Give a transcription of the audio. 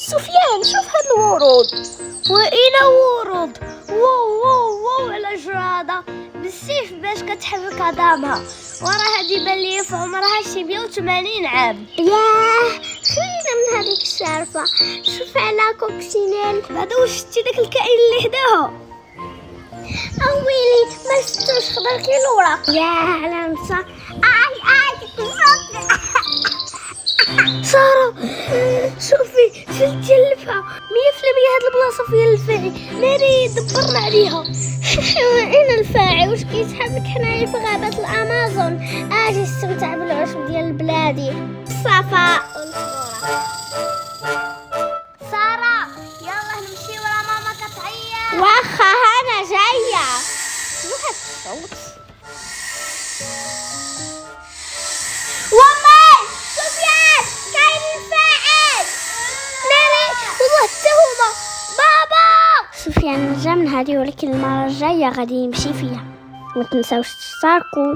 سفيان شوف هاد الورود. وإلى ورود. واو واو واو على جرادة بالسيف باش كتحرك عظامها. وراه هادي بان ليا في عمرها شي 180 عام. ياه خلينا من هذيك الشارفة. شوف على كوكسينيل. بعدا واش شتي داك الكائن اللي حداها؟ اويلي ما شفتوش خضر كي الوراق. ياه على نصا. سارة شوفي شلتي اللفة 100% هاد البلاصة فيها الفاعي. ناري دبرنا عليها. اين الفاعي؟ واش كيسحب لك حنايا في غابة الامازون؟ اجي استمتع بالعشب ديال بلادي. الصفاء والفلورا. سارة يلا نمشي ورا ماما كتعيط. واخا انا جاية. شنو هاد الصوت؟ وماي سفيان كاين الفاعل. ناري والله حتى هما. بابا سفيان رجع من هذه ولكن المرة الجاية غادي يمشي فيها. ما تنساوش تشتركوا.